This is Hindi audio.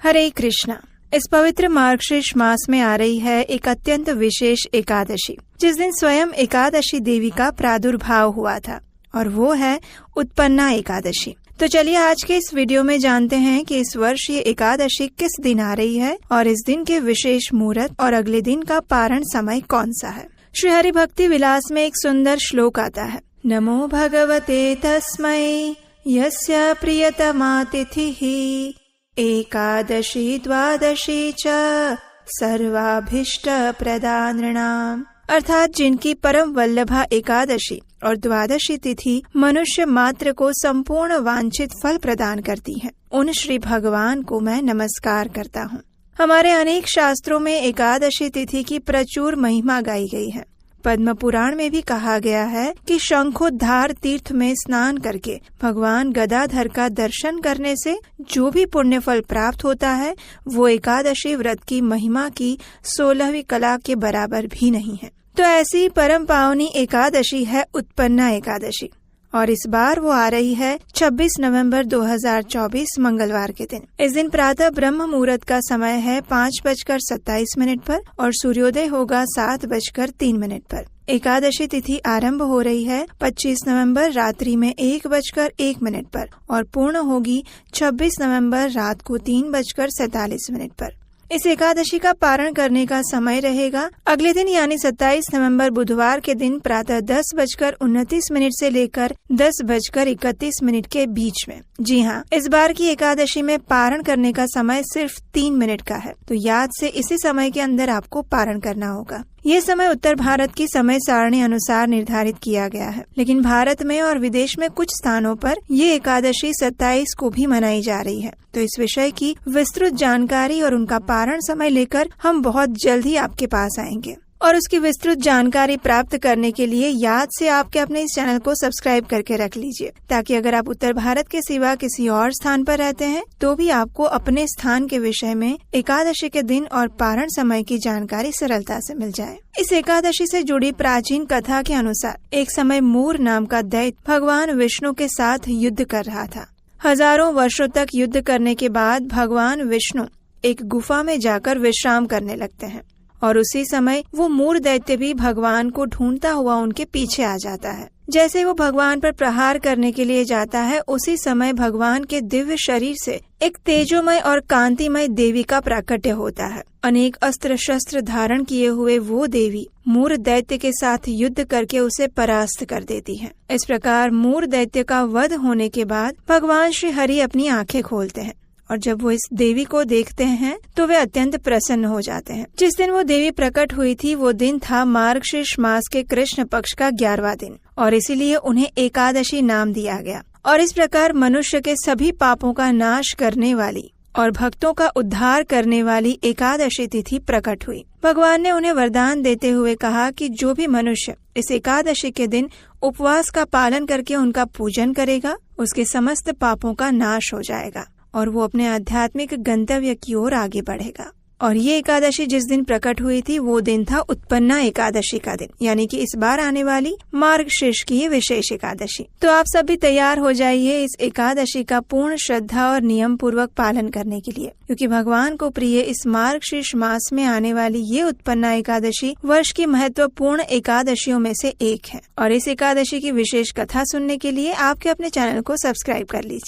हरे कृष्णा। इस पवित्र मार्गशीर्ष मास में आ रही है एक अत्यंत विशेष एकादशी, जिस दिन स्वयं एकादशी देवी का प्रादुर्भाव हुआ था, और वो है उत्पन्ना एकादशी। तो चलिए आज के इस वीडियो में जानते हैं कि इस वर्ष ये एकादशी किस दिन आ रही है और इस दिन के विशेष मुहूर्त और अगले दिन का पारण समय कौन सा है। श्री हरि भक्ति विलास में एक सुंदर श्लोक आता है, नमो भगवते तस्मै यस्य प्रियतमा तिथिः एकादशी द्वादशी च सर्वाभीष्ट प्रदा नृणाम। अर्थात जिनकी परम वल्लभा एकादशी और द्वादशी तिथि मनुष्य मात्र को संपूर्ण वांछित फल प्रदान करती है, उन श्री भगवान को मैं नमस्कार करता हूँ। हमारे अनेक शास्त्रों में एकादशी तिथि की प्रचुर महिमा गाई गई है। पद्म पुराण में भी कहा गया है कि शंखोद्धार तीर्थ में स्नान करके भगवान गदाधर का दर्शन करने से जो भी पुण्य फल प्राप्त होता है वो एकादशी व्रत की महिमा की 16वीं कला के बराबर भी नहीं है। तो ऐसी परम पावनी एकादशी है उत्पन्ना एकादशी, और इस बार वो आ रही है 26 नवंबर 2024 मंगलवार के दिन। इस दिन प्रातः ब्रह्म मुहूर्त का समय है 5:27 पर और सूर्योदय होगा 7:03 पर। एकादशी तिथि आरंभ हो रही है 25 नवंबर रात्रि में 1:01 पर और पूर्ण होगी 26 नवंबर रात को 3:47 पर। इस एकादशी का पारण करने का समय रहेगा अगले दिन यानी 27 नवंबर बुधवार के दिन प्रातः 10:29 से लेकर 10:31 के बीच में। जी हाँ, इस बार की एकादशी में पारण करने का समय सिर्फ 3 मिनट का है, तो याद से इसी समय के अंदर आपको पारण करना होगा। ये समय उत्तर भारत की समय सारणी अनुसार निर्धारित किया गया है, लेकिन भारत में और विदेश में कुछ स्थानों पर ये एकादशी 27 को भी मनाई जा रही है। तो इस विषय की विस्तृत जानकारी और उनका पारण समय लेकर हम बहुत जल्द ही आपके पास आएंगे। और उसकी विस्तृत जानकारी प्राप्त करने के लिए याद से आपके अपने इस चैनल को सब्सक्राइब करके रख लीजिए, ताकि अगर आप उत्तर भारत के सिवा किसी और स्थान पर रहते हैं तो भी आपको अपने स्थान के विषय में एकादशी के दिन और पारण समय की जानकारी सरलता से मिल जाए। इस एकादशी से जुड़ी प्राचीन कथा के अनुसार एक समय मूर नाम का दैत्य भगवान विष्णु के साथ युद्ध कर रहा था। हजारों वर्षों तक युद्ध करने के बाद भगवान विष्णु एक गुफा में जाकर विश्राम करने लगते हैं, और उसी समय वो मूर दैत्य भी भगवान को ढूंढता हुआ उनके पीछे आ जाता है। जैसे वो भगवान पर प्रहार करने के लिए जाता है, उसी समय भगवान के दिव्य शरीर से एक तेजोमय और कांतिमय देवी का प्राकट्य होता है। अनेक अस्त्र शस्त्र धारण किए हुए वो देवी मूर दैत्य के साथ युद्ध करके उसे परास्त कर देती है। इस प्रकार मूर दैत्य का वध होने के बाद भगवान श्री हरि अपनी आंखें खोलते हैं, और जब वो इस देवी को देखते हैं तो वे अत्यंत प्रसन्न हो जाते हैं। जिस दिन वो देवी प्रकट हुई थी वो दिन था मार्गशीर्ष मास के कृष्ण पक्ष का 11वां दिन, और इसीलिए उन्हें एकादशी नाम दिया गया। और इस प्रकार मनुष्य के सभी पापों का नाश करने वाली और भक्तों का उद्धार करने वाली एकादशी तिथि प्रकट हुई। भगवान ने उन्हें वरदान देते हुए कहा कि जो भी मनुष्य इस एकादशी के दिन उपवास का पालन करके उनका पूजन करेगा, उसके समस्त पापों का नाश हो जाएगा और वो अपने आध्यात्मिक गंतव्य की ओर आगे बढ़ेगा। और ये एकादशी जिस दिन प्रकट हुई थी वो दिन था उत्पन्ना एकादशी का दिन, यानी कि इस बार आने वाली मार्गशीर्ष की ये विशेष एकादशी। तो आप सब भी तैयार हो जाइए इस एकादशी का पूर्ण श्रद्धा और नियम पूर्वक पालन करने के लिए, क्योंकि भगवान को प्रिय इस मार्गशीर्ष मास में आने वाली ये उत्पन्ना एकादशी वर्ष की महत्वपूर्ण एकादशियों में से एक है। और इस एकादशी की विशेष कथा सुनने के लिए आपके अपने चैनल को सब्सक्राइब कर लीजिए।